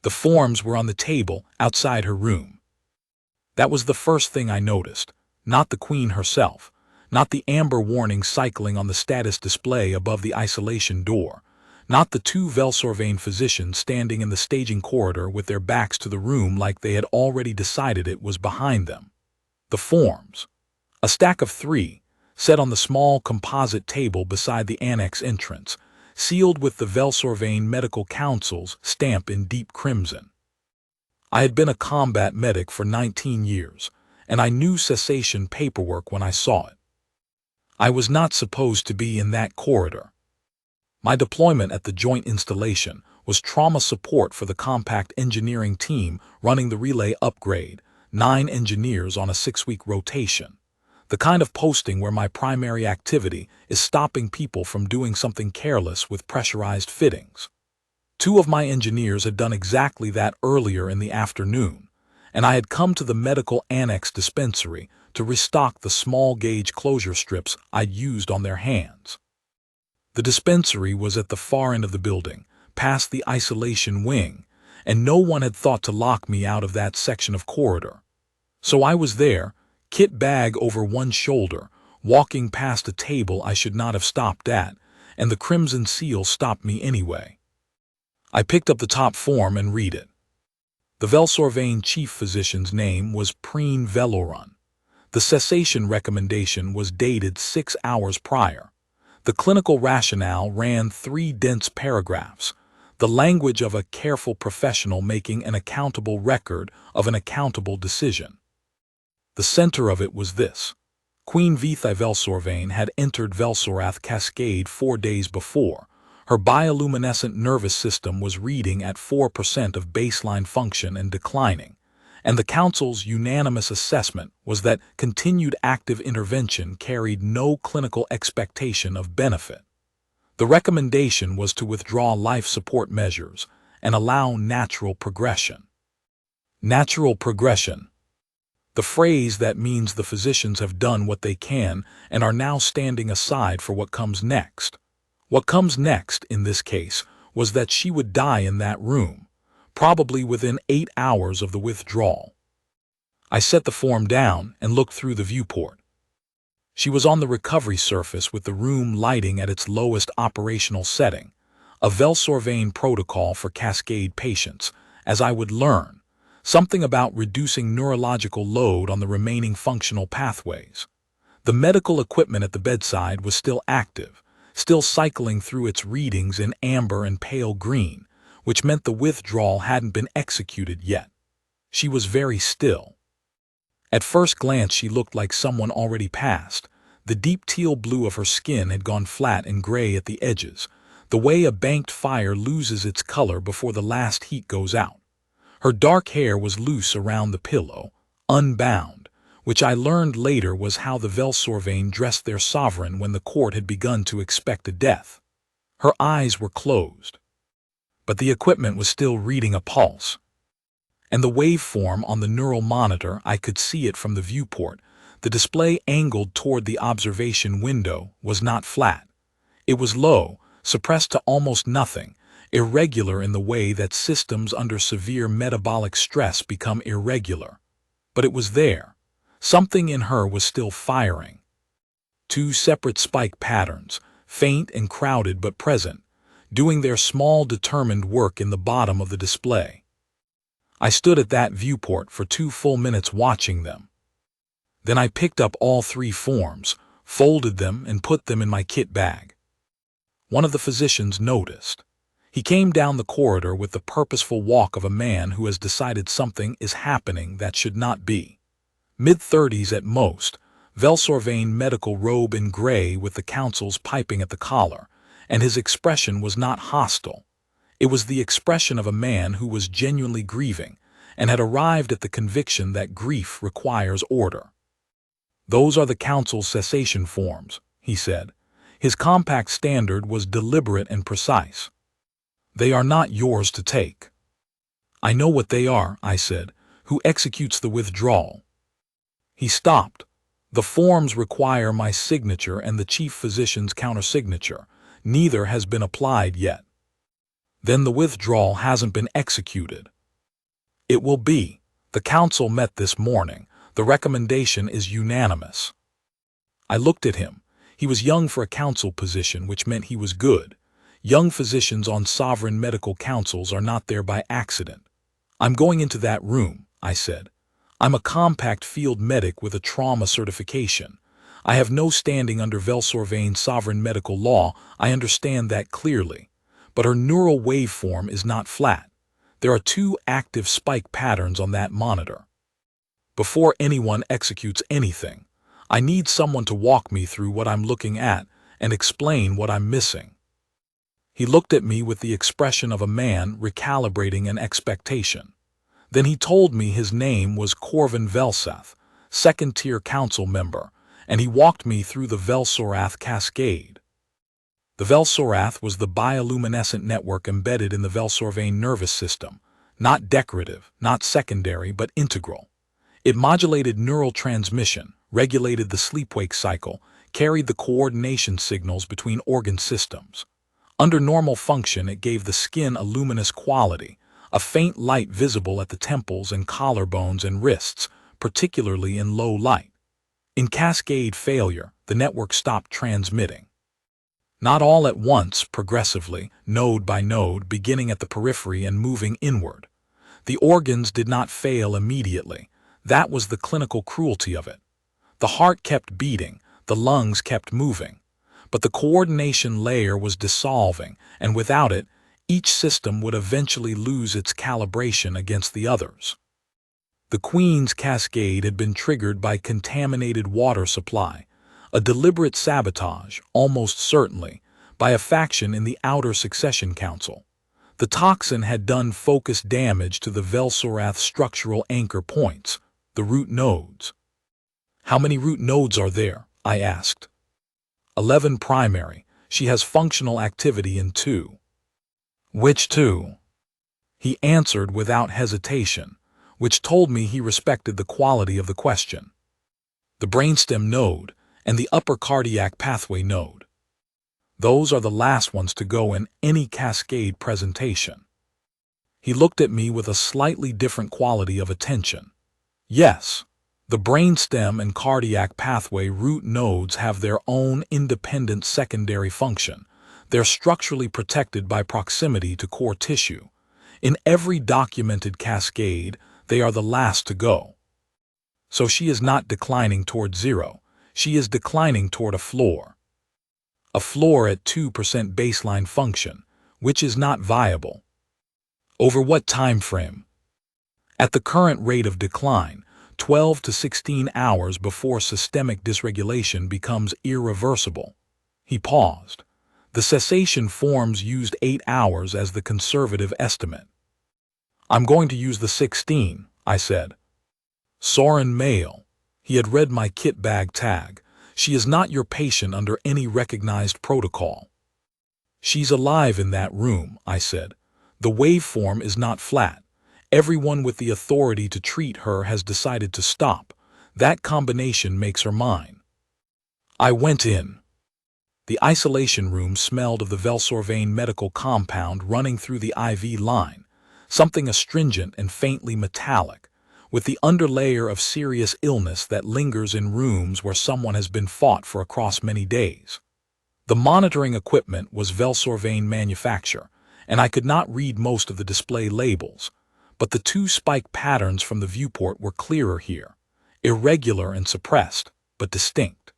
The forms were on the table outside her room. That was the first thing I noticed, not the Queen herself, not the amber warning cycling on the status display above the isolation door, not the two Velsorvain physicians standing in the staging corridor with their backs to the room like they had already decided it was behind them. The forms. A stack of 3, set on the small composite table beside the annex entrance, sealed with the Velsorvain Medical Council's stamp in deep crimson. I had been a combat medic for 19 years, and I knew cessation paperwork when I saw it. I was not supposed to be in that corridor. My deployment at the joint installation was trauma support for the compact engineering team running the relay upgrade, 9 engineers on a 6-week rotation. The kind of posting where my primary activity is stopping people from doing something careless with pressurized fittings. 2 of my engineers had done exactly that earlier in the afternoon, and I had come to the medical annex dispensary to restock the small-gauge closure strips I'd used on their hands. The dispensary was at the far end of the building, past the isolation wing, and no one had thought to lock me out of that section of corridor. So I was there, kit bag over one shoulder, walking past a table I should not have stopped at, and the crimson seal stopped me anyway. I picked up the top form and read it. The Velsorvain chief physician's name was Preen Veloran. The cessation recommendation was dated 6 hours prior. The clinical rationale ran 3 dense paragraphs, the language of a careful professional making an accountable record of an accountable decision. The center of it was this. Queen Vithi Velsorvain had entered Velsorath Cascade 4 days before. Her bioluminescent nervous system was reading at 4% of baseline function and declining, and the Council's unanimous assessment was that continued active intervention carried no clinical expectation of benefit. The recommendation was to withdraw life support measures and allow natural progression. Natural progression. The phrase that means the physicians have done what they can and are now standing aside for what comes next. What comes next, in this case, was that she would die in that room, probably within 8 hours of the withdrawal. I set the form down and looked through the viewport. She was on the recovery surface with the room lighting at its lowest operational setting, a Velsorvain protocol for cascade patients, as I would learn, something about reducing neurological load on the remaining functional pathways. The medical equipment at the bedside was still active, still cycling through its readings in amber and pale green, which meant the withdrawal hadn't been executed yet. She was very still. At first glance she looked like someone already passed. The deep teal blue of her skin had gone flat and gray at the edges, the way a banked fire loses its color before the last heat goes out. Her dark hair was loose around the pillow, unbound, which I learned later was how the Velsorvain dressed their sovereign when the court had begun to expect a death. Her eyes were closed, but the equipment was still reading a pulse. And the waveform on the neural monitor, I could see it from the viewport. The display angled toward the observation window was not flat. It was low, suppressed to almost nothing, irregular in the way that systems under severe metabolic stress become irregular. But it was there. Something in her was still firing. 2 separate spike patterns, faint and crowded but present, doing their small determined work in the bottom of the display. I stood at that viewport for 2 full minutes watching them. Then I picked up all 3 forms, folded them and put them in my kit bag. One of the physicians noticed. He came down the corridor with the purposeful walk of a man who has decided something is happening that should not be. Mid-30s at most, Velsorvain medical robe in gray with the Council's piping at the collar, and his expression was not hostile. It was the expression of a man who was genuinely grieving and had arrived at the conviction that grief requires order. "Those are the Council's cessation forms," he said. His compact standard was deliberate and precise. "They are not yours to take." "I know what they are," I said. "Who executes the withdrawal?" He stopped. "The forms require my signature and the chief physician's countersignature. Neither has been applied yet." Then the withdrawal hasn't been executed. It will be. The council met this morning. The recommendation is unanimous. I looked at him. He was young for a council position, which meant he was good. Young physicians on sovereign medical councils are not there by accident. I'm going into that room, I said. I'm a compact field medic with a trauma certification. I have no standing under Velsorvain's sovereign medical law, I understand that clearly. But her neural waveform is not flat. There are 2 active spike patterns on that monitor. Before anyone executes anything, I need someone to walk me through what I'm looking at and explain what I'm missing. He looked at me with the expression of a man recalibrating an expectation. Then he told me his name was Corvin Velsath, second-tier council member, and he walked me through the Velsorath cascade. The Velsorath was the bioluminescent network embedded in the Velsorvain nervous system, not decorative, not secondary, but integral. It modulated neural transmission, regulated the sleep-wake cycle, carried the coordination signals between organ systems. Under normal function, it gave the skin a luminous quality, a faint light visible at the temples and collarbones and wrists, particularly in low light. In cascade failure, the network stopped transmitting. Not all at once, progressively, node by node, beginning at the periphery and moving inward. The organs did not fail immediately. That was the clinical cruelty of it. The heart kept beating, the lungs kept moving. But the coordination layer was dissolving, and without it, each system would eventually lose its calibration against the others. The Queen's cascade had been triggered by contaminated water supply, a deliberate sabotage, almost certainly, by a faction in the Outer Succession Council. The toxin had done focused damage to the Velsorath structural anchor points, the root nodes. How many root nodes are there? I asked. 11 primary. She has functional activity in 2. Which 2? He answered without hesitation, which told me he respected the quality of the question. The brainstem node and the upper cardiac pathway node. Those are the last ones to go in any cascade presentation. He looked at me with a slightly different quality of attention. Yes. The brainstem and cardiac pathway root nodes have their own independent secondary function. They're structurally protected by proximity to core tissue. In every documented cascade, they are the last to go. So she is not declining toward 0. She is declining toward a floor. A floor at 2% baseline function, which is not viable. Over what time frame? At the current rate of decline, 12 to 16 hours before systemic dysregulation becomes irreversible. He paused. The cessation forms used 8 hours as the conservative estimate. I'm going to use the 16, I said. Soren male. He had read my kit bag tag. She is not your patient under any recognized protocol. She's alive in that room, I said. The waveform is not flat. Everyone with the authority to treat her has decided to stop. That combination makes her mine. I went in. The isolation room smelled of the Velsorvain medical compound running through the IV line, something astringent and faintly metallic, with the underlayer of serious illness that lingers in rooms where someone has been fought for across many days. The monitoring equipment was Velsorvain manufacture, and I could not read most of the display labels. But the 2 spike patterns from the viewport were clearer here, irregular and suppressed, but distinct.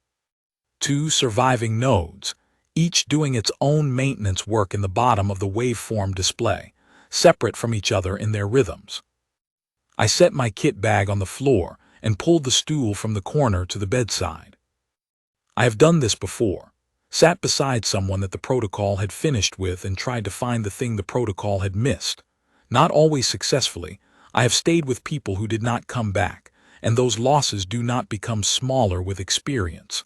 2 surviving nodes, each doing its own maintenance work in the bottom of the waveform display, separate from each other in their rhythms. I set my kit bag on the floor and pulled the stool from the corner to the bedside. I have done this before, sat beside someone that the protocol had finished with and tried to find the thing the protocol had missed. Not always successfully. I have stayed with people who did not come back, and those losses do not become smaller with experience.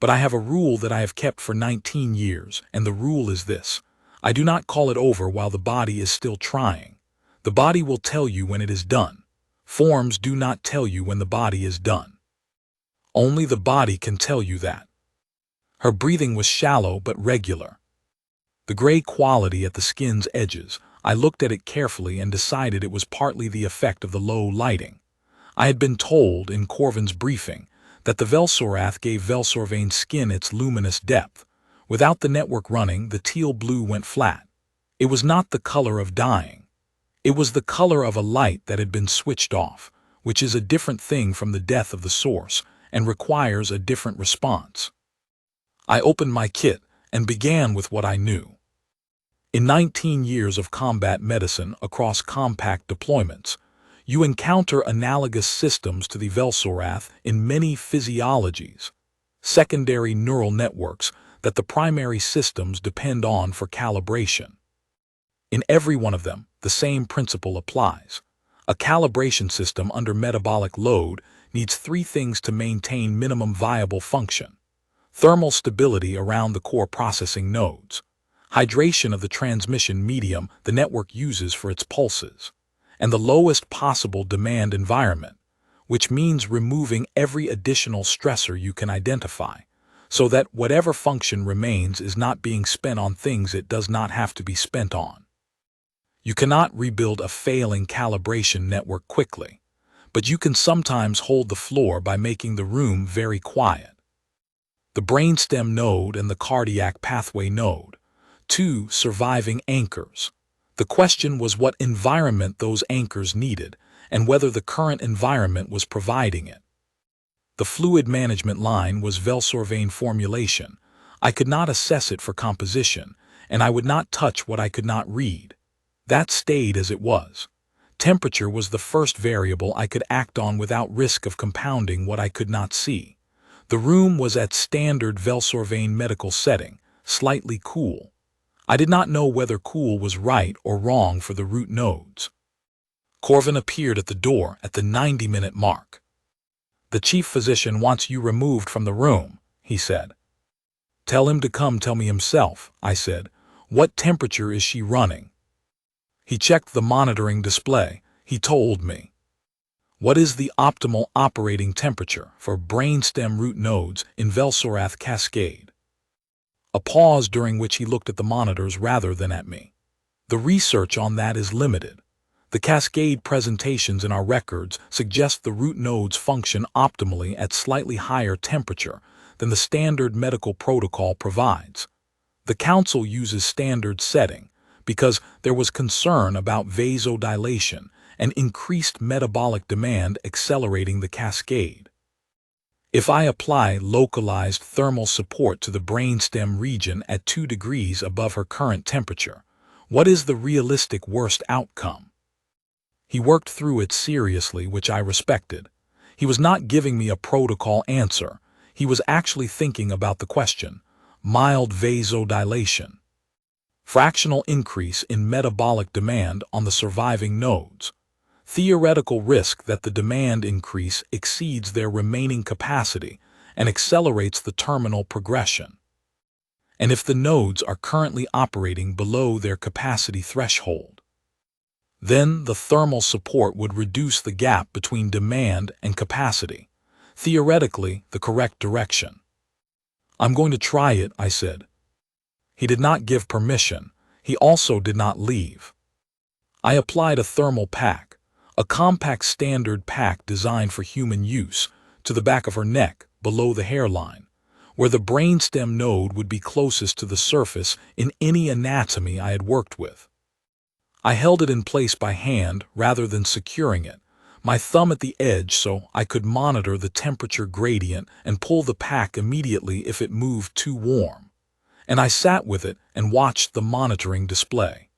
But I have a rule that I have kept for 19 years, and the rule is this. I do not call it over while the body is still trying. The body will tell you when it is done. Forms do not tell you when the body is done. Only the body can tell you that. Her breathing was shallow but regular. The gray quality at the skin's edges. I looked at it carefully and decided it was partly the effect of the low lighting. I had been told, in Corvin's briefing, that the Velsorath gave Velsorvane's skin its luminous depth. Without the network running, the teal blue went flat. It was not the color of dying. It was the color of a light that had been switched off, which is a different thing from the death of the source and requires a different response. I opened my kit and began with what I knew. In 19 years of combat medicine across compact deployments, you encounter analogous systems to the Velsorath in many physiologies, secondary neural networks that the primary systems depend on for calibration. In every one of them, the same principle applies. A calibration system under metabolic load needs three things to maintain minimum viable function: thermal stability around the core processing nodes, hydration of the transmission medium the network uses for its pulses, and the lowest possible demand environment, which means removing every additional stressor you can identify, so that whatever function remains is not being spent on things it does not have to be spent on. You cannot rebuild a failing calibration network quickly, but you can sometimes hold the floor by making the room very quiet. The brainstem node and the cardiac pathway node, two surviving anchors. The question was what environment those anchors needed and whether the current environment was providing it. The fluid management line was Velsorvane formulation. I could not assess it for composition, and I would not touch what I could not read. That stayed as it was. Temperature was the first variable I could act on without risk of compounding what I could not see. The room was at standard Velsorvane medical setting, slightly cool. I did not know whether cool was right or wrong for the root nodes. Corvin appeared at the door at the 90-minute mark. "The chief physician wants you removed from the room," he said. "Tell him to come tell me himself," I said. "What temperature is she running?" He checked the monitoring display. He told me. "What is the optimal operating temperature for brainstem root nodes in Velsorath cascade?" A pause during which he looked at the monitors rather than at me. "The research on that is limited. The cascade presentations in our records suggest the root nodes function optimally at slightly higher temperature than the standard medical protocol provides. The council uses standard setting because there was concern about vasodilation and increased metabolic demand accelerating the cascade. If I apply localized thermal support to the brainstem region at 2 degrees above her current temperature, what is the realistic worst outcome?" He worked through it seriously, which I respected. He was not giving me a protocol answer. He was actually thinking about the question: mild vasodilation. Fractional increase in metabolic demand on the surviving nodes. Theoretical risk that the demand increase exceeds their remaining capacity and accelerates the terminal progression. And if the nodes are currently operating below their capacity threshold, then the thermal support would reduce the gap between demand and capacity, theoretically the correct direction. "I'm going to try it," I said. He did not give permission. He also did not leave. I applied a thermal pack, a compact standard pack designed for human use, to the back of her neck, below the hairline, where the brainstem node would be closest to the surface in any anatomy I had worked with. I held it in place by hand rather than securing it, my thumb at the edge so I could monitor the temperature gradient and pull the pack immediately if it moved too warm. And I sat with it and watched the monitoring display.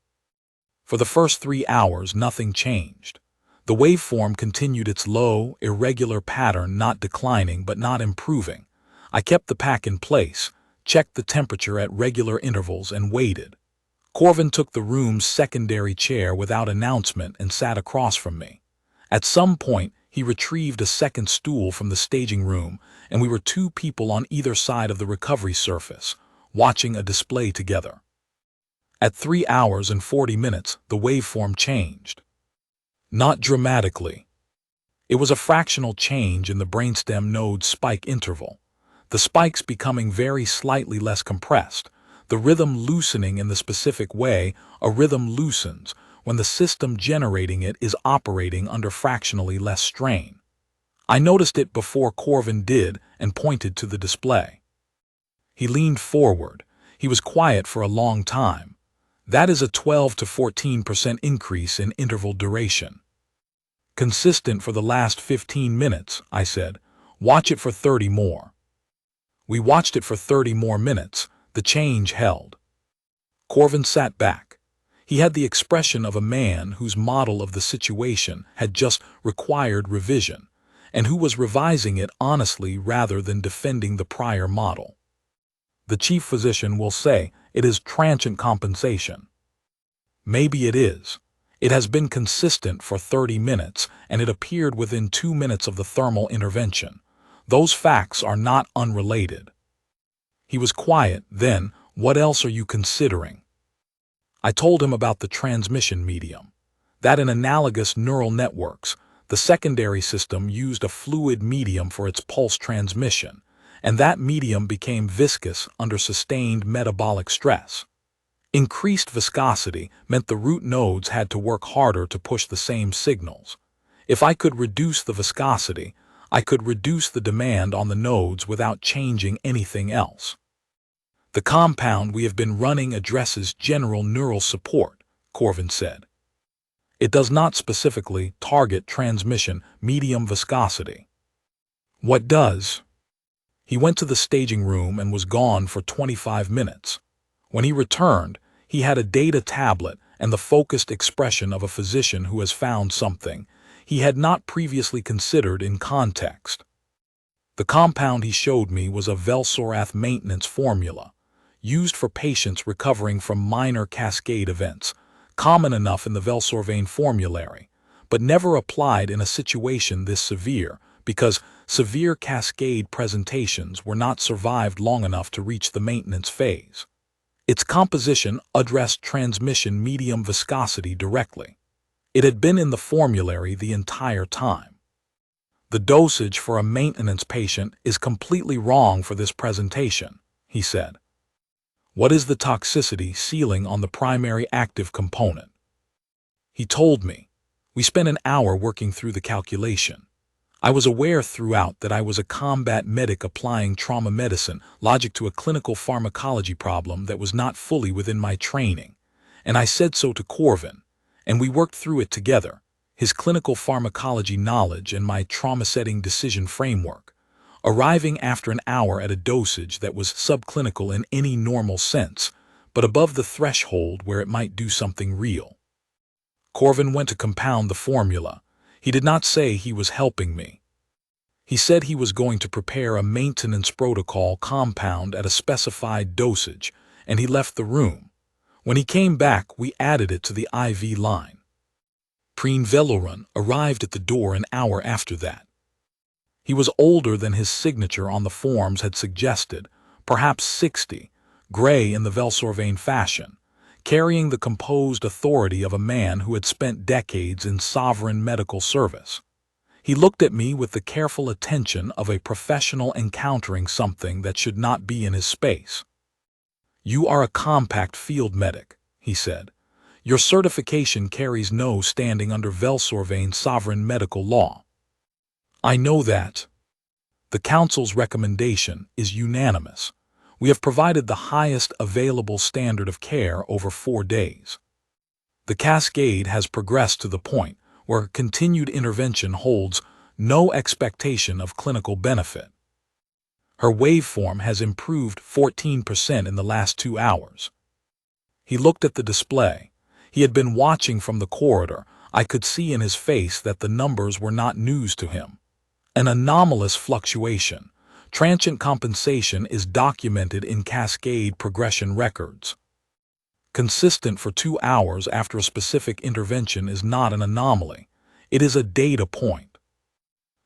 For the first 3 hours, nothing changed. The waveform continued its low, irregular pattern, not declining but not improving. I kept the pack in place, checked the temperature at regular intervals, and waited. Corvin took the room's secondary chair without announcement and sat across from me. At some point, he retrieved a second stool from the staging room, and we were 2 people on either side of the recovery surface, watching a display together. At 3 hours and 40 minutes, the waveform changed. Not dramatically. It was a fractional change in the brainstem node spike interval, the spikes becoming very slightly less compressed, The rhythm loosening in the specific way a rhythm loosens when the system generating it is operating under fractionally less strain. I noticed it before Corvin did and pointed to the display. He leaned forward. He was quiet for a long time. That is a 12 to 14% increase in interval duration. Consistent for the last 15 minutes, I said. Watch it for 30 more. We watched it for 30 more minutes. The change held. Corvin sat back. He had the expression of a man whose model of the situation had just required revision, and who was revising it honestly rather than defending the prior model. The chief physician will say it is transient compensation. Maybe it is. It has been consistent for 30 minutes, and it appeared within 2 minutes of the thermal intervention. Those facts are not unrelated. He was quiet. Then, what else are you considering? I told him about the transmission medium. That in analogous neural networks, the secondary system used a fluid medium for its pulse transmission, and that medium became viscous under sustained metabolic stress. Increased viscosity meant the root nodes had to work harder to push the same signals. If I could reduce the viscosity, I could reduce the demand on the nodes without changing anything else. The compound we have been running addresses general neural support, Corvin said. It does not specifically target transmission medium viscosity. What does? He went to the staging room and was gone for 25 minutes. When he returned, he had a data tablet and the focused expression of a physician who has found something he had not previously considered in context. The compound he showed me was a Velsorath maintenance formula, used for patients recovering from minor cascade events, common enough in the Velsorvain formulary, but never applied in a situation this severe because severe cascade presentations were not survived long enough to reach the maintenance phase. Its composition addressed transmission medium viscosity directly. It had been in the formulary the entire time. The dosage for a maintenance patient is completely wrong for this presentation, he said. What is the toxicity ceiling on the primary active component? He told me. We spent an hour working through the calculation. I was aware throughout that I was a combat medic applying trauma medicine logic to a clinical pharmacology problem that was not fully within my training, and I said so to Corvin, and we worked through it together, his clinical pharmacology knowledge and my trauma-setting decision framework, arriving after an hour at a dosage that was subclinical in any normal sense, but above the threshold where it might do something real. Corvin went to compound the formula. He did not say he was helping me. He said he was going to prepare a maintenance protocol compound at a specified dosage, and he left the room. When he came back, we added it to the IV line. Preen Velorun arrived at the door an hour after that. He was older than his signature on the forms had suggested, perhaps 60, gray in the Velsorvain fashion, carrying the composed authority of a man who had spent decades in sovereign medical service. He looked at me with the careful attention of a professional encountering something that should not be in his space. You are a compact field medic, he said. Your certification carries no standing under Velsorvain sovereign medical law. I know that. The Council's recommendation is unanimous. We have provided the highest available standard of care over 4 days. The cascade has progressed to the point where continued intervention holds no expectation of clinical benefit. Her waveform has improved 14% in the last 2 hours. He looked at the display. He had been watching from the corridor. I could see in his face that the numbers were not news to him. An anomalous fluctuation. Transient compensation is documented in cascade progression records. Consistent for 2 hours after a specific intervention is not an anomaly. It is a data point.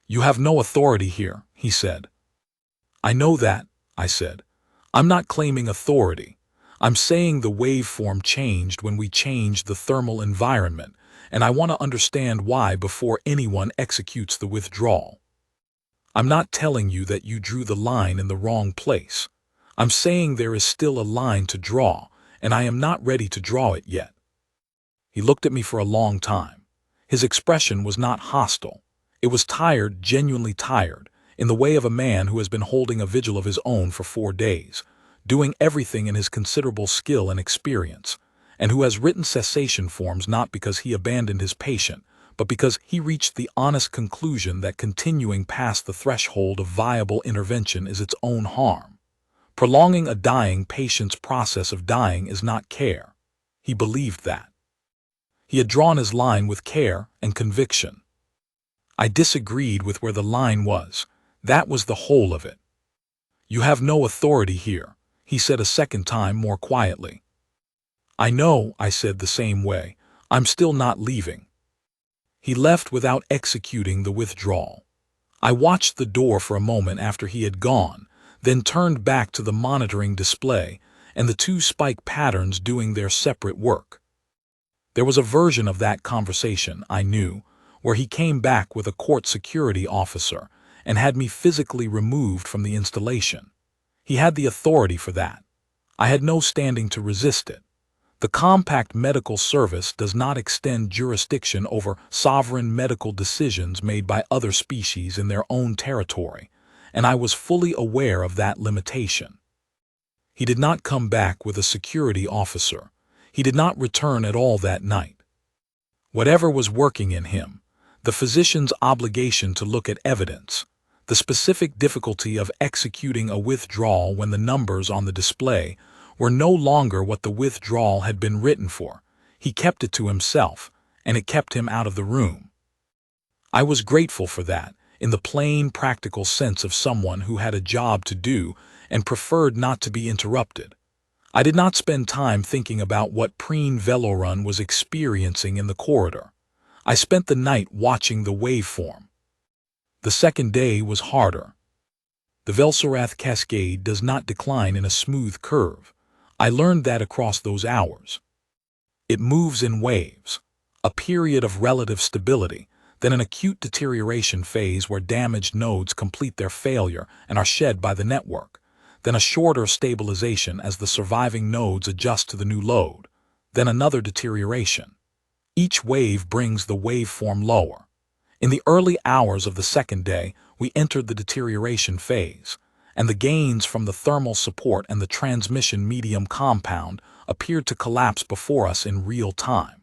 You have no authority here, he said. I know that, I said. I'm not claiming authority. I'm saying the waveform changed when we changed the thermal environment, and I want to understand why before anyone executes the withdrawal. I'm not telling you that you drew the line in the wrong place. I'm saying there is still a line to draw, and I am not ready to draw it yet. He looked at me for a long time. His expression was not hostile. It was tired, genuinely tired, in the way of a man who has been holding a vigil of his own for 4 days, doing everything in his considerable skill and experience, and who has written cessation forms not because he abandoned his patient, but because he reached the honest conclusion that continuing past the threshold of viable intervention is its own harm. Prolonging a dying patient's process of dying is not care. He believed that. He had drawn his line with care and conviction. I disagreed with where the line was. That was the whole of it. You have no authority here, he said a second time more quietly. I know, I said the same way. I'm still not leaving. He left without executing the withdrawal. I watched the door for a moment after he had gone, then turned back to the monitoring display and the 2 spike patterns doing their separate work. There was a version of that conversation, I knew, where he came back with a court security officer and had me physically removed from the installation. He had the authority for that. I had no standing to resist it. The Compact Medical Service does not extend jurisdiction over sovereign medical decisions made by other species in their own territory, and I was fully aware of that limitation. He did not come back with a security officer. He did not return at all that night. Whatever was working in him, the physician's obligation to look at evidence, the specific difficulty of executing a withdrawal when the numbers on the display were no longer what the withdrawal had been written for, he kept it to himself, and it kept him out of the room. I was grateful for that, in the plain, practical sense of someone who had a job to do and preferred not to be interrupted. I did not spend time thinking about what Preen Velorun was experiencing in the corridor. I spent the night watching the waveform. The second day was harder. The Velsorath cascade does not decline in a smooth curve. I learned that across those hours. It moves in waves, a period of relative stability, then an acute deterioration phase where damaged nodes complete their failure and are shed by the network, then a shorter stabilization as the surviving nodes adjust to the new load, then another deterioration. Each wave brings the waveform lower. In the early hours of the second day, we entered the deterioration phase, and the gains from the thermal support and the transmission medium compound appeared to collapse before us in real time.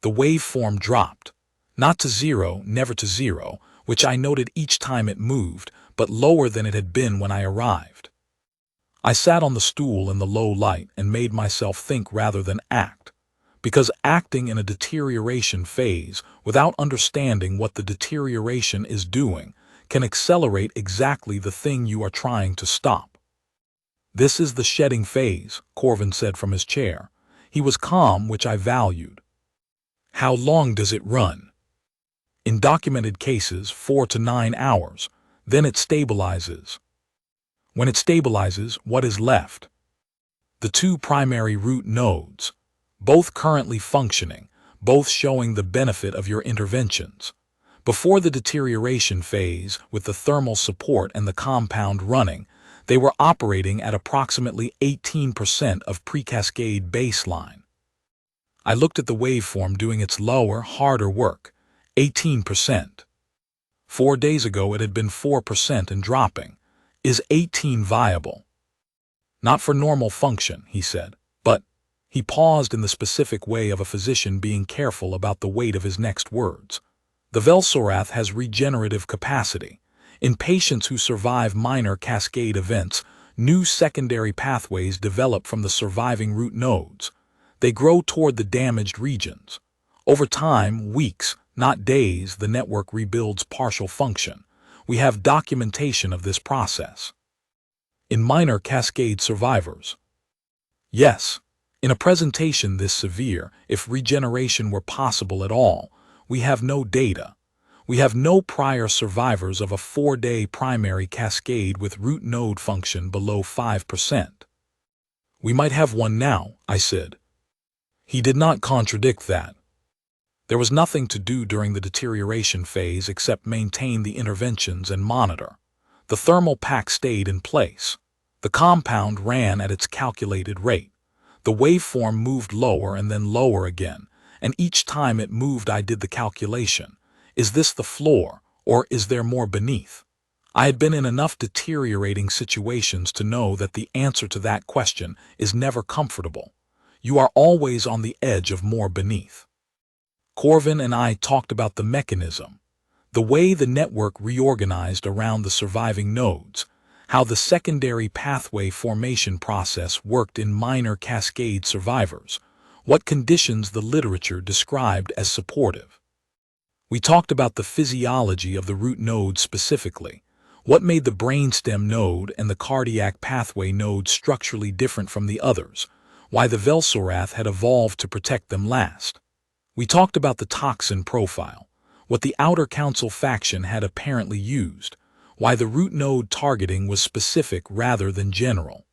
The waveform dropped, not to 0, never to 0, which I noted each time it moved, but lower than it had been when I arrived. I sat on the stool in the low light and made myself think rather than act, because acting in a deterioration phase without understanding what the deterioration is doing can accelerate exactly the thing you are trying to stop. This is the shedding phase, Corvin said from his chair. He was calm, which I valued. How long does it run? In documented cases, 4 to 9 hours. Then it stabilizes. When it stabilizes, what is left? The 2 primary root nodes, both currently functioning, both showing the benefit of your interventions. Before the deterioration phase, with the thermal support and the compound running, they were operating at approximately 18% of pre-cascade baseline. I looked at the waveform doing its lower, harder work, 18%. 4 days ago it had been 4% and dropping. Is 18 viable? Not for normal function, he said, but he paused in the specific way of a physician being careful about the weight of his next words. The Velsorath has regenerative capacity. In patients who survive minor cascade events, new secondary pathways develop from the surviving root nodes. They grow toward the damaged regions. Over time, weeks, not days, the network rebuilds partial function. We have documentation of this process. In minor cascade survivors. Yes, in a presentation this severe, if regeneration were possible at all, we have no data. We have no prior survivors of a 4-day primary cascade with root node function below 5%. We might have one now, I said. He did not contradict that. There was nothing to do during the deterioration phase except maintain the interventions and monitor. The thermal pack stayed in place. The compound ran at its calculated rate. The waveform moved lower and then lower again, and each time it moved I did the calculation. Is this the floor, or is there more beneath? I had been in enough deteriorating situations to know that the answer to that question is never comfortable. You are always on the edge of more beneath. Corvin and I talked about the mechanism, the way the network reorganized around the surviving nodes, how the secondary pathway formation process worked in minor cascade survivors, what conditions the literature described as supportive. We talked about the physiology of the root node specifically, what made the brainstem node and the cardiac pathway node structurally different from the others, why the Velsorath had evolved to protect them last. We talked about the toxin profile, what the Outer Council faction had apparently used, why the root node targeting was specific rather than general.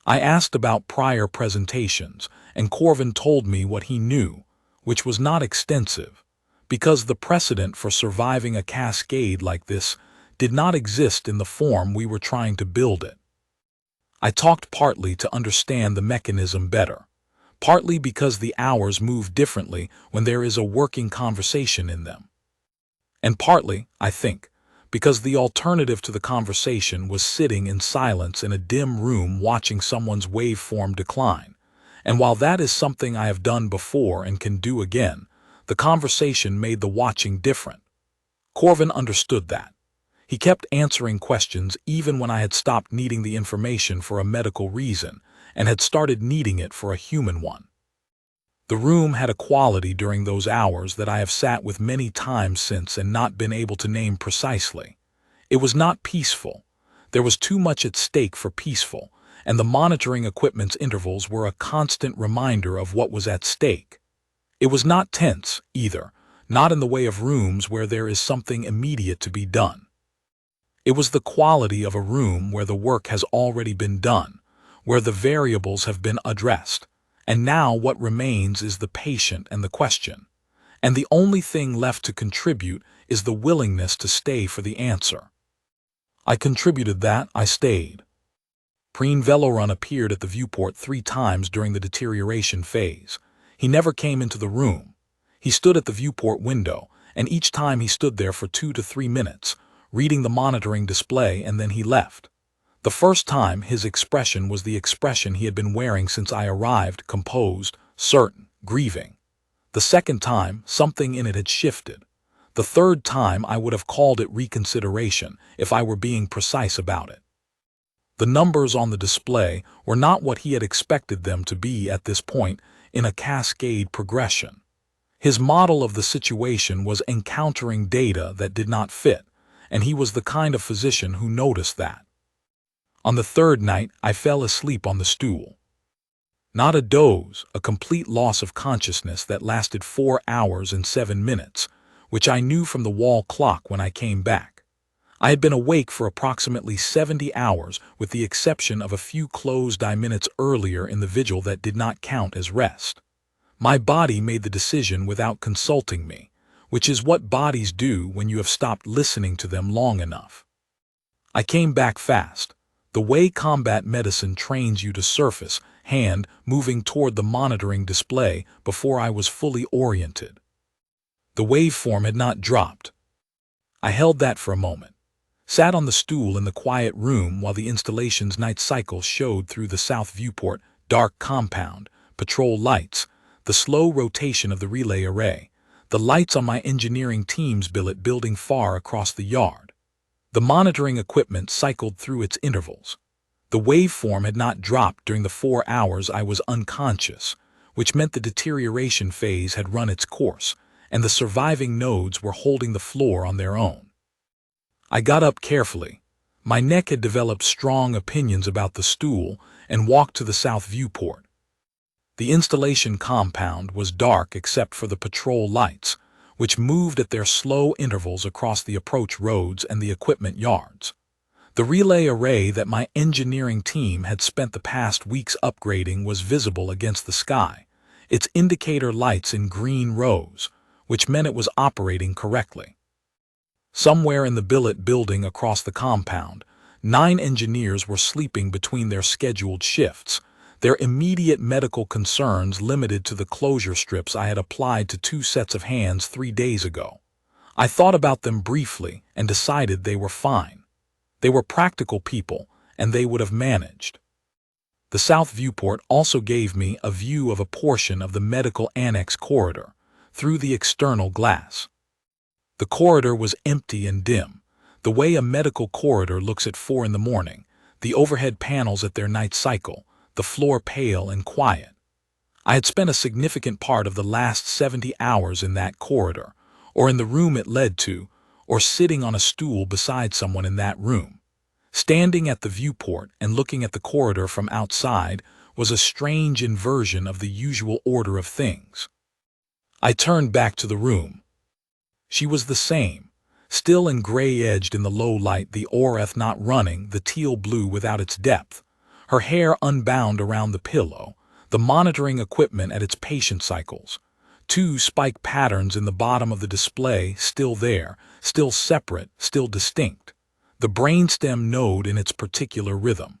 I asked about prior presentations, and Corvin told me what he knew, which was not extensive, because the precedent for surviving a cascade like this did not exist in the form we were trying to build it. I talked partly to understand the mechanism better, partly because the hours move differently when there is a working conversation in them, and partly, I think, because the alternative to the conversation was sitting in silence in a dim room watching someone's waveform decline, and while that is something I have done before and can do again, the conversation made the watching different. Corvin understood that. He kept answering questions even when I had stopped needing the information for a medical reason and had started needing it for a human one. The room had a quality during those hours that I have sat with many times since and not been able to name precisely. It was not peaceful. There was too much at stake for peaceful, and the monitoring equipment's intervals were a constant reminder of what was at stake. It was not tense, either, not in the way of rooms where there is something immediate to be done. It was the quality of a room where the work has already been done, where the variables have been addressed, and now what remains is the patient and the question, and the only thing left to contribute is the willingness to stay for the answer. I contributed that, I stayed. Preen Velorun appeared at the viewport 3 times during the deterioration phase. He never came into the room. He stood at the viewport window, and each time he stood there for 2 to 3 minutes, reading the monitoring display, and then he left. The first time, his expression was the expression he had been wearing since I arrived, composed, certain, grieving. The second time, something in it had shifted. The third time, I would have called it reconsideration if I were being precise about it. The numbers on the display were not what he had expected them to be at this point in a cascade progression. His model of the situation was encountering data that did not fit, and he was the kind of physician who noticed that. On the third night, I fell asleep on the stool. Not a doze, a complete loss of consciousness that lasted 4 hours and 7 minutes, which I knew from the wall clock when I came back. I had been awake for approximately 70 hours with the exception of a few closed-eye minutes earlier in the vigil that did not count as rest. My body made the decision without consulting me, which is what bodies do when you have stopped listening to them long enough. I came back fast, the way combat medicine trains you to surface, hand moving toward the monitoring display before I was fully oriented. The waveform had not dropped. I held that for a moment, sat on the stool in the quiet room while the installation's night cycle showed through the south viewport, dark compound, patrol lights, the slow rotation of the relay array, the lights on my engineering team's billet building far across the yard. The monitoring equipment cycled through its intervals. The waveform had not dropped during the 4 hours I was unconscious, which meant the deterioration phase had run its course, and the surviving nodes were holding the floor on their own. I got up carefully. My neck had developed strong opinions about the stool and walked to the south viewport. The installation compound was dark except for the patrol lights, which moved at their slow intervals across the approach roads and the equipment yards. The relay array that my engineering team had spent the past weeks upgrading was visible against the sky, its indicator lights in green rows, which meant it was operating correctly. Somewhere in the billet building across the compound, 9 engineers were sleeping between their scheduled shifts, their immediate medical concerns limited to the closure strips I had applied to 2 sets of hands 3 days ago. I thought about them briefly and decided they were fine. They were practical people, and they would have managed. The south viewport also gave me a view of a portion of the medical annex corridor, through the external glass. The corridor was empty and dim, the way a medical corridor looks at 4 in the morning, the overhead panels at their night cycle, the floor pale and quiet. I had spent a significant part of the last 70 hours in that corridor, or in the room it led to, or sitting on a stool beside someone in that room. Standing at the viewport and looking at the corridor from outside was a strange inversion of the usual order of things. I turned back to the room. She was the same, still and gray-edged in the low light, the oreth not running, the teal blue without its depth, her hair unbound around the pillow, the monitoring equipment at its patient cycles, 2 spike patterns in the bottom of the display still there, still separate, still distinct, the brainstem node in its particular rhythm,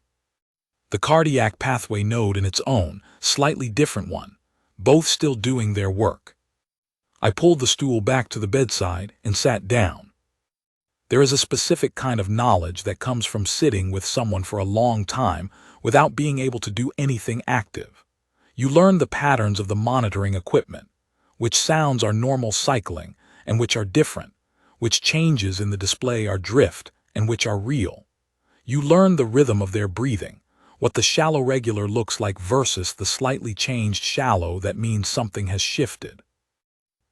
the cardiac pathway node in its own, slightly different one, both still doing their work. I pulled the stool back to the bedside and sat down. There is a specific kind of knowledge that comes from sitting with someone for a long time without being able to do anything active. You learn the patterns of the monitoring equipment, which sounds are normal cycling and which are different, which changes in the display are drift and which are real. You learn the rhythm of their breathing, what the shallow regular looks like versus the slightly changed shallow that means something has shifted.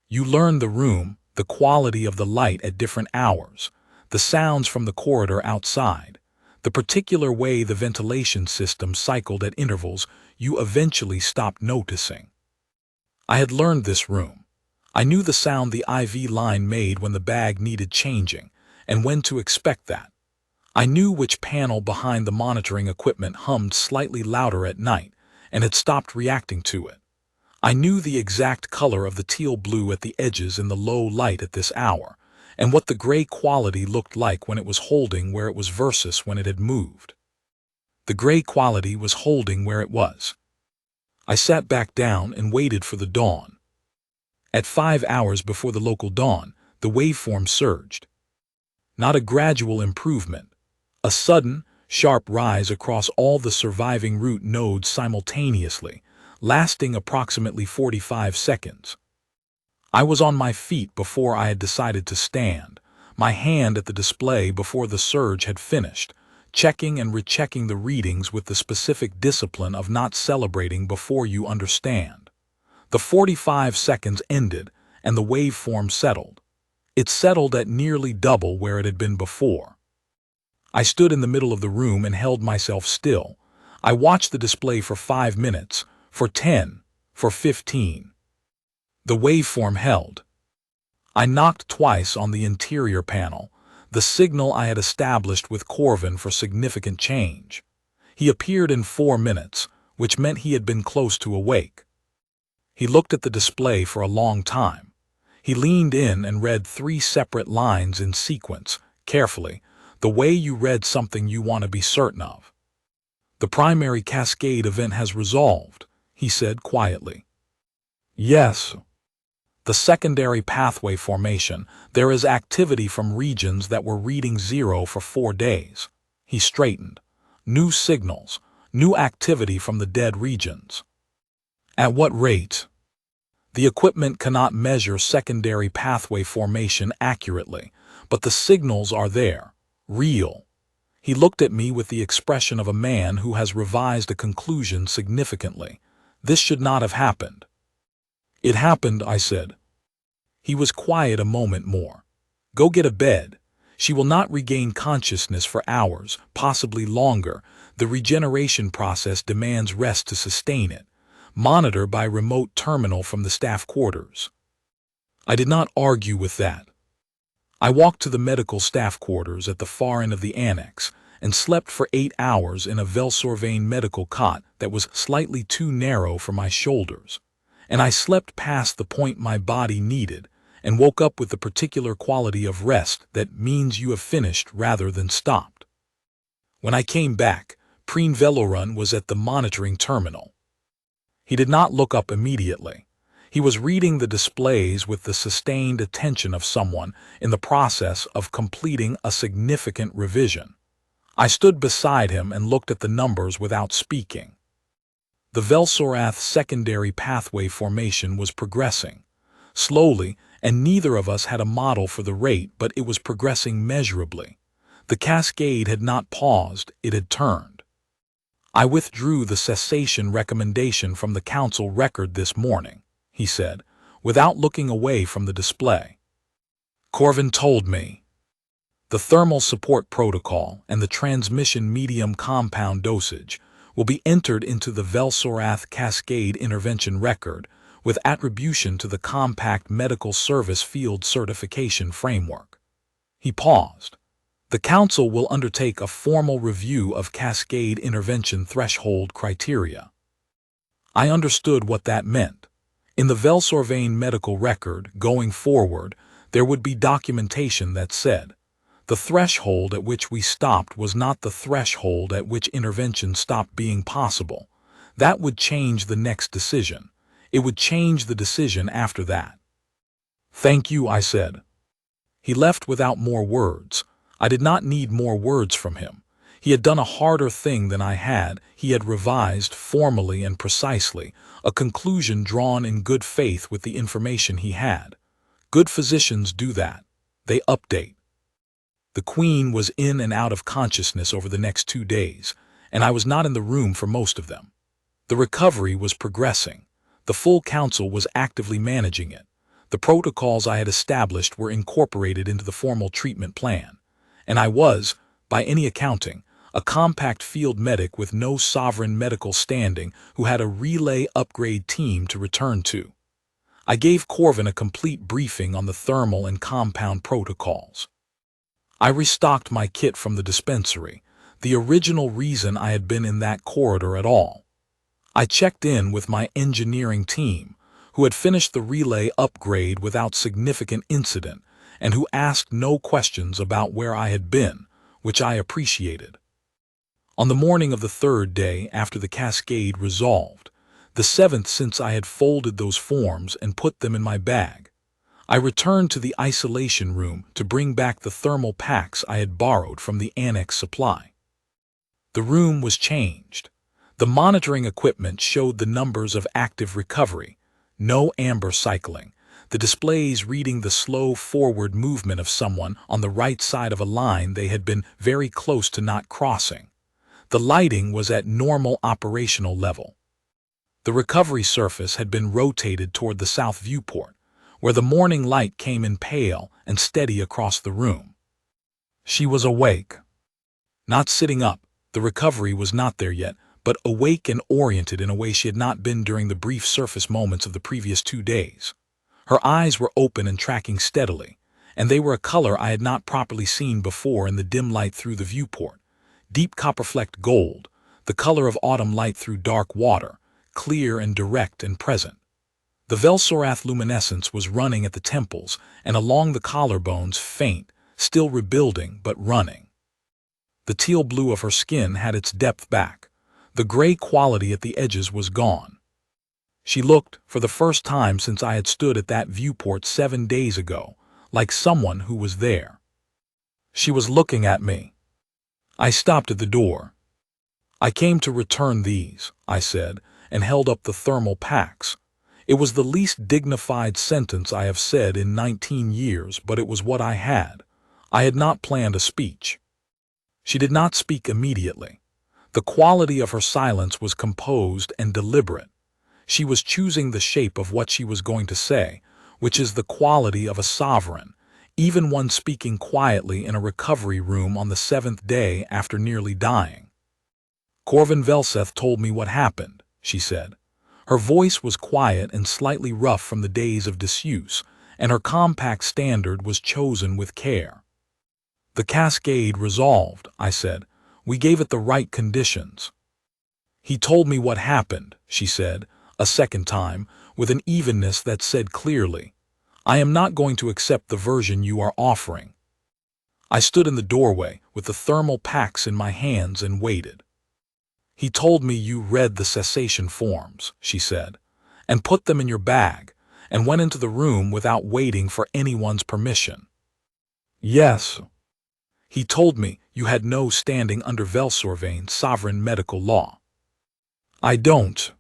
You learn the room, the quality of the light at different hours, the sounds from the corridor outside, the particular way the ventilation system cycled at intervals you eventually stopped noticing. I had learned this room. I knew the sound the IV line made when the bag needed changing, and when to expect that. I knew which panel behind the monitoring equipment hummed slightly louder at night, and had stopped reacting to it. I knew the exact color of the teal blue at the edges in the low light at this hour, and what the gray quality looked like when it was holding where it was versus when it had moved. The gray quality was holding where it was. I sat back down and waited for the dawn. At 5 hours before the local dawn, the waveform surged. Not a gradual improvement, a sudden, sharp rise across all the surviving root nodes simultaneously, lasting approximately 45 seconds. I was on my feet before I had decided to stand, my hand at the display before the surge had finished, checking and rechecking the readings with the specific discipline of not celebrating before you understand. The 45 seconds ended, and the waveform settled. It settled at nearly double where it had been before. I stood in the middle of the room and held myself still. I watched the display for 5 minutes, for 10, for 15. The waveform held. I knocked twice on the interior panel, the signal I had established with Corvin for significant change. He appeared in 4 minutes, which meant he had been close to awake. He looked at the display for a long time. He leaned in and read 3 separate lines in sequence, carefully, the way you read something you want to be certain of. "The primary cascade event has resolved," he said quietly. "Yes. The secondary pathway formation, there is activity from regions that were reading 0 for 4 days. He straightened. New signals, new activity from the dead regions. At what rate? The equipment cannot measure secondary pathway formation accurately, but the signals are there, real. He looked at me with the expression of a man who has revised a conclusion significantly. This should not have happened. It happened, I said. He was quiet a moment more. Go get a bed. She will not regain consciousness for hours, possibly longer. The regeneration process demands rest to sustain it. Monitor by remote terminal from the staff quarters. I did not argue with that. I walked to the medical staff quarters at the far end of the annex and slept for 8 hours in a Velsorvain medical cot that was slightly too narrow for my shoulders. And I slept past the point my body needed and woke up with the particular quality of rest that means you have finished rather than stopped. When I came back, Preen Velorun was at the monitoring terminal. He did not look up immediately. He was reading the displays with the sustained attention of someone in the process of completing a significant revision. I stood beside him and looked at the numbers without speaking. The Velsorath secondary pathway formation was progressing, slowly, and neither of us had a model for the rate, but it was progressing measurably. The cascade had not paused, it had turned. I withdrew the cessation recommendation from the council record this morning, he said, without looking away from the display. Corvin told me. The thermal support protocol and the transmission medium compound dosage will be entered into the Velsorath cascade intervention record with attribution to the Compact Medical Service Field Certification Framework. He paused. The Council will undertake a formal review of cascade intervention threshold criteria. I understood what that meant. In the Velsorvane medical record, going forward, there would be documentation that said, the threshold at which we stopped was not the threshold at which intervention stopped being possible. That would change the next decision. It would change the decision after that. Thank you, I said. He left without more words. I did not need more words from him. He had done a harder thing than I had. He had revised, formally and precisely, a conclusion drawn in good faith with the information he had. Good physicians do that. They update. The Queen was in and out of consciousness over the next 2 days, and I was not in the room for most of them. The recovery was progressing. The full council was actively managing it. The protocols I had established were incorporated into the formal treatment plan, and I was, by any accounting, a compact field medic with no sovereign medical standing who had a relay upgrade team to return to. I gave Corvin a complete briefing on the thermal and compound protocols. I restocked my kit from the dispensary, the original reason I had been in that corridor at all. I checked in with my engineering team, who had finished the relay upgrade without significant incident and who asked no questions about where I had been, which I appreciated. On the morning of the 3rd day after the cascade resolved, the 7th since I had folded those forms and put them in my bag, I returned to the isolation room to bring back the thermal packs I had borrowed from the annex supply. The room was changed. The monitoring equipment showed the numbers of active recovery, no amber cycling, the displays reading the slow forward movement of someone on the right side of a line they had been very close to not crossing. The lighting was at normal operational level. The recovery surface had been rotated toward the south viewport, where the morning light came in pale and steady across the room. She was awake. Not sitting up, the recovery was not there yet, but awake and oriented in a way she had not been during the brief surface moments of the previous 2 days. Her eyes were open and tracking steadily, and they were a color I had not properly seen before in the dim light through the viewport. Deep copper-flecked gold, the color of autumn light through dark water, clear and direct and present. The Velsorath luminescence was running at the temples and along the collarbones, faint, still rebuilding but running. The teal blue of her skin had its depth back. The gray quality at the edges was gone. She looked, for the first time since I had stood at that viewport 7 days ago, like someone who was there. She was looking at me. I stopped at the door. I came to return these, I said, and held up the thermal packs. It was the least dignified sentence I have said in 19 years, but it was what I had. I had not planned a speech. She did not speak immediately. The quality of her silence was composed and deliberate. She was choosing the shape of what she was going to say, which is the quality of a sovereign, even one speaking quietly in a recovery room on the 7th day after nearly dying. Corvin Velseth told me what happened, she said. Her voice was quiet and slightly rough from the days of disuse, and her compact standard was chosen with care. The cascade resolved, I said. We gave it the right conditions. He told me what happened, she said, a second time, with an evenness that said clearly, I am not going to accept the version you are offering. I stood in the doorway with the thermal packs in my hands and waited. "He told me you read the cessation forms," she said, "and put them in your bag, and went into the room without waiting for anyone's permission." "Yes." "He told me you had no standing under Velsorvain's sovereign medical law." "I don't."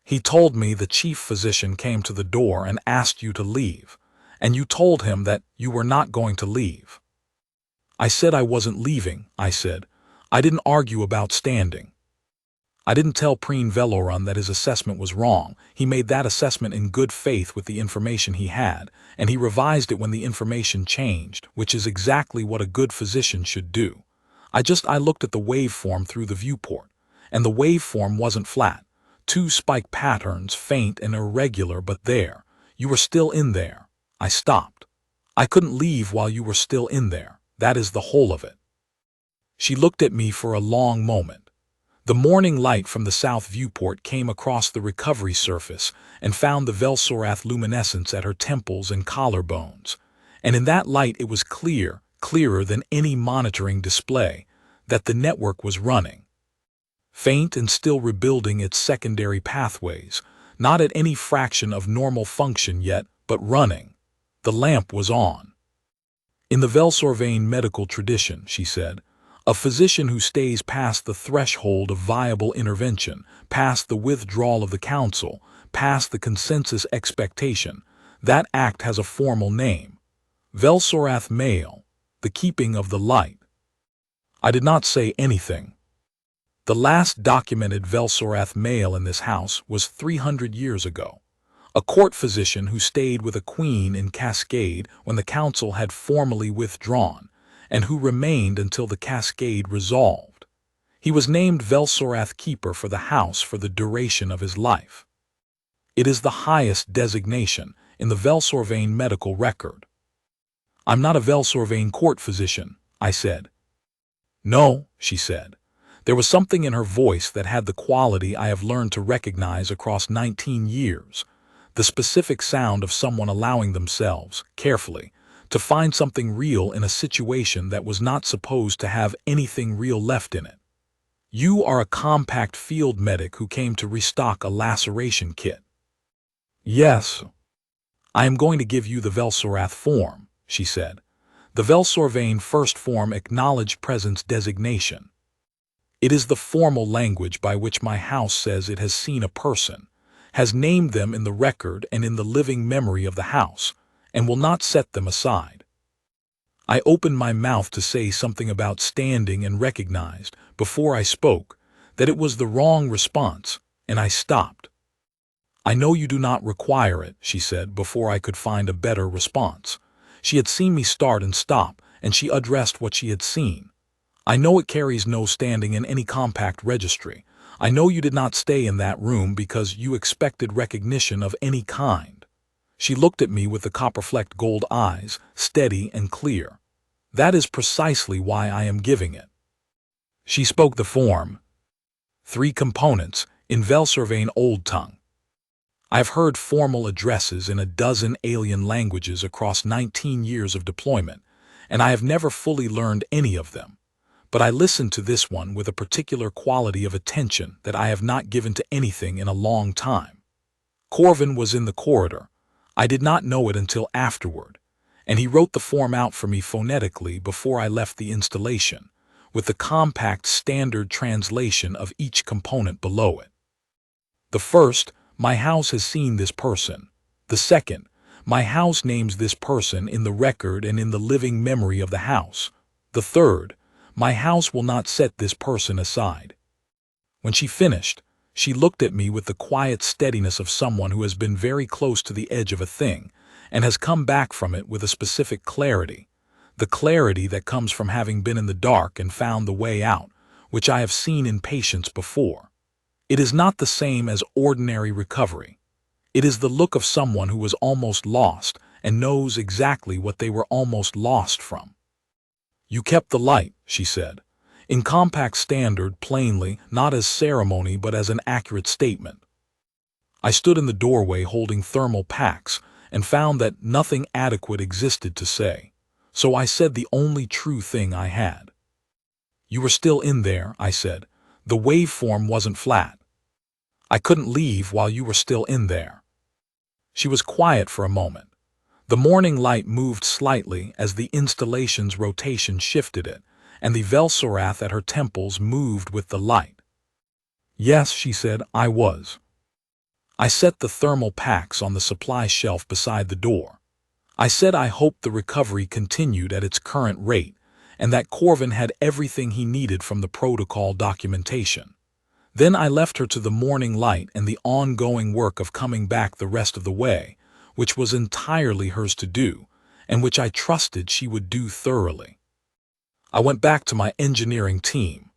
"He told me the chief physician came to the door and asked you to leave, and you told him that you were not going to leave." "I said I wasn't leaving," I said. "I didn't argue about standing." "I didn't tell Preen Veloran that his assessment was wrong. He made that assessment in good faith with the information he had, and he revised it when the information changed, which is exactly what a good physician should do. I looked at the waveform through the viewport, and the waveform wasn't flat. 2 spike patterns, faint and irregular, but there. You were still in there." I stopped. "I couldn't leave while you were still in there. That is the whole of it." She looked at me for a long moment. The morning light from the south viewport came across the recovery surface and found the Velsorath luminescence at her temples and collarbones. And in that light it was clear, clearer than any monitoring display, that the network was running. Faint and still rebuilding its secondary pathways, not at any fraction of normal function yet, but running. The lamp was on. "In the Velsorvain medical tradition," she said, "a physician who stays past the threshold of viable intervention, past the withdrawal of the council, past the consensus expectation, that act has a formal name. Velsorath Male, the keeping of the light." I did not say anything. The last documented Velsorath Male in this house was 300 years ago. A court physician who stayed with a queen in Cascade when the council had formally withdrawn, and who remained until the Cascade resolved. He was named Velsorath Keeper for the house for the duration of his life. It is the highest designation in the Velsorvain medical record. "I'm not a Velsorvain court physician," I said. "No," she said. There was something in her voice that had the quality I have learned to recognize across 19 years, the specific sound of someone allowing themselves, carefully, to find something real in a situation that was not supposed to have anything real left in it. "You are a compact field medic who came to restock a laceration kit." "Yes." "I am going to give you the Velsorath form," she said. "The Velsorvain first form acknowledged presence designation. It is the formal language by which my house says it has seen a person, has named them in the record and in the living memory of the house, and will not set them aside." I opened my mouth to say something about standing and recognized, before I spoke, that it was the wrong response, and I stopped. "I know you do not require it," she said, before I could find a better response. She had seen me start and stop, and she addressed what she had seen. "I know it carries no standing in any compact registry. I know you did not stay in that room because you expected recognition of any kind." She looked at me with the copper-flecked gold eyes, steady and clear. "That is precisely why I am giving it." She spoke the form. 3 components, in Velsorvain Old Tongue. I have heard formal addresses in a dozen alien languages across 19 years of deployment, and I have never fully learned any of them. But I listened to this one with a particular quality of attention that I have not given to anything in a long time. Corvin was in the corridor. I did not know it until afterward, and he wrote the form out for me phonetically before I left the installation, with the compact standard translation of each component below it. The first, "My house has seen this person." The second, "My house names this person in the record and in the living memory of the house." The third, "My house will not set this person aside." When she finished, she looked at me with the quiet steadiness of someone who has been very close to the edge of a thing and has come back from it with a specific clarity, the clarity that comes from having been in the dark and found the way out, which I have seen in patients before. It is not the same as ordinary recovery. It is the look of someone who was almost lost and knows exactly what they were almost lost from. "You kept the light," she said, in compact standard, plainly, not as ceremony but as an accurate statement. I stood in the doorway holding thermal packs and found that nothing adequate existed to say. So I said the only true thing I had. You were still in there, I said. The waveform wasn't flat. I couldn't leave while you were still in there. She was quiet for a moment. The morning light moved slightly as the installation's rotation shifted it, and the Velsorath at her temples moved with the light. Yes, she said, I was. I set the thermal packs on the supply shelf beside the door. I said I hoped the recovery continued at its current rate, and that Corvin had everything he needed from the protocol documentation. Then I left her to the morning light and the ongoing work of coming back the rest of the way, which was entirely hers to do, and which I trusted she would do thoroughly. I went back to my engineering team.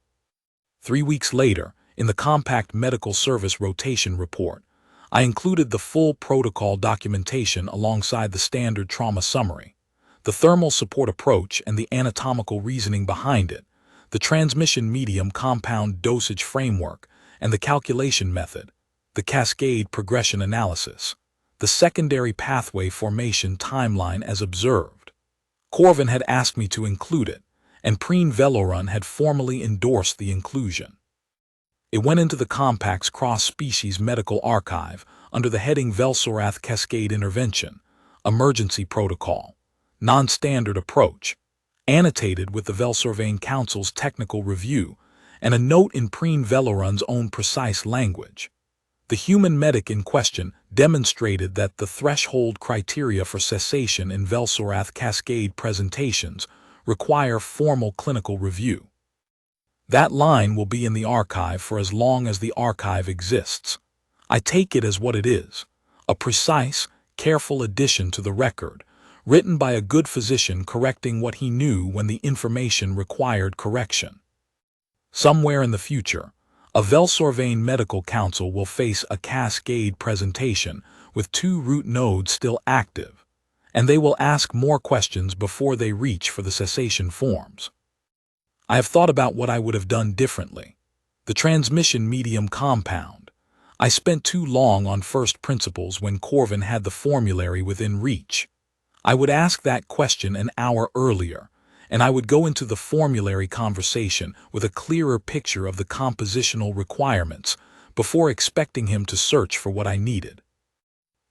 3 weeks later, in the compact medical service rotation report, I included the full protocol documentation alongside the standard trauma summary, the thermal support approach and the anatomical reasoning behind it, the transmission medium compound dosage framework and the calculation method, the cascade progression analysis, the secondary pathway formation timeline as observed. Corvin had asked me to include it, and Preen Velorun had formally endorsed the inclusion. It went into the Compact's cross-species medical archive under the heading Velsorath Cascade Intervention, Emergency Protocol, Non-Standard Approach, annotated with the Velsorvane Council's technical review, and a note in Preen Velorun's own precise language. The human medic in question demonstrated that the threshold criteria for cessation in Velsorath Cascade presentations require formal clinical review. That line will be in the archive for as long as the archive exists. I take it as what it is, a precise, careful addition to the record, written by a good physician correcting what he knew when the information required correction. Somewhere in the future, a Velsorvane Medical Council will face a cascade presentation with 2 root nodes still active, and they will ask more questions before they reach for the cessation forms. I have thought about what I would have done differently. The transmission medium compound. I spent too long on first principles when Corvin had the formulary within reach. I would ask that question an hour earlier, and I would go into the formulary conversation with a clearer picture of the compositional requirements before expecting him to search for what I needed.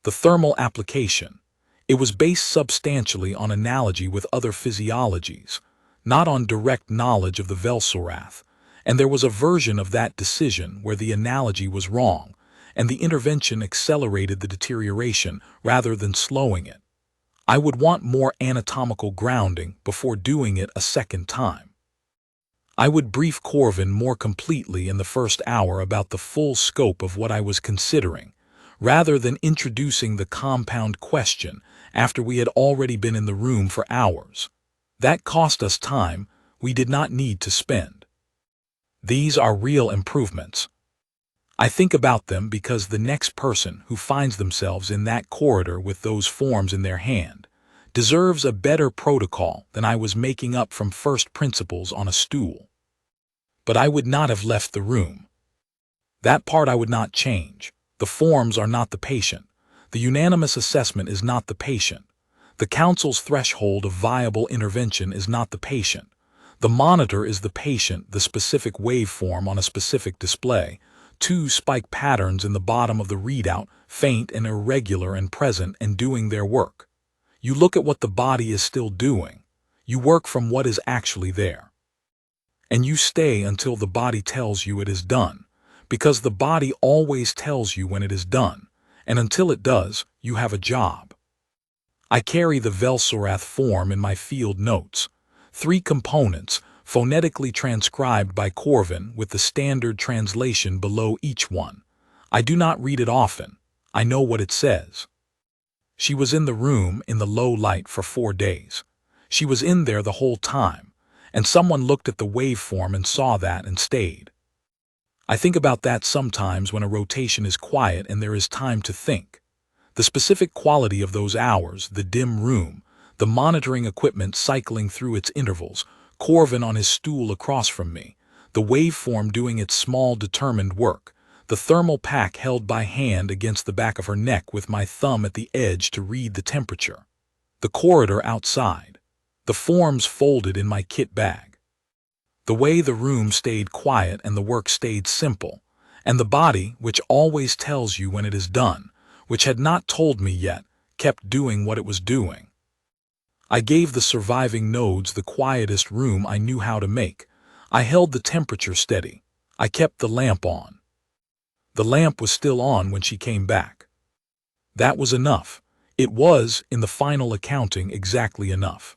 The thermal application. It was based substantially on analogy with other physiologies, not on direct knowledge of the Velsorath, and there was a version of that decision where the analogy was wrong, and the intervention accelerated the deterioration rather than slowing it. I would want more anatomical grounding before doing it a second time. I would brief Corvin more completely in the first hour about the full scope of what I was considering, rather than introducing the compound question after we had already been in the room for hours. That cost us time we did not need to spend. These are real improvements. I think about them because the next person who finds themselves in that corridor with those forms in their hand deserves a better protocol than I was making up from first principles on a stool. But I would not have left the room. That part I would not change. The forms are not the patient. The unanimous assessment is not the patient. The council's threshold of viable intervention is not the patient. The monitor is the patient, the specific waveform on a specific display, 2 spike patterns in the bottom of the readout, faint and irregular and present and doing their work. You look at what the body is still doing. You work from what is actually there. And you stay until the body tells you it is done, because the body always tells you when it is done, and until it does, you have a job. I carry the Velsorath form in my field notes, 3 components, phonetically transcribed by Corvin with the standard translation below each one. I do not read it often. I know what it says. She was in the room in the low light for 4 days. She was in there the whole time, and someone looked at the waveform and saw that and stayed. I think about that sometimes when a rotation is quiet and there is time to think. The specific quality of those hours, the dim room, the monitoring equipment cycling through its intervals, Corvin on his stool across from me, the waveform doing its small determined work, the thermal pack held by hand against the back of her neck with my thumb at the edge to read the temperature, the corridor outside. The forms folded in my kit bag. The way the room stayed quiet and the work stayed simple, and the body, which always tells you when it is done, which had not told me yet, kept doing what it was doing. I gave the surviving nodes the quietest room I knew how to make. I held the temperature steady. I kept the lamp on. The lamp was still on when she came back. That was enough. It was, in the final accounting, exactly enough.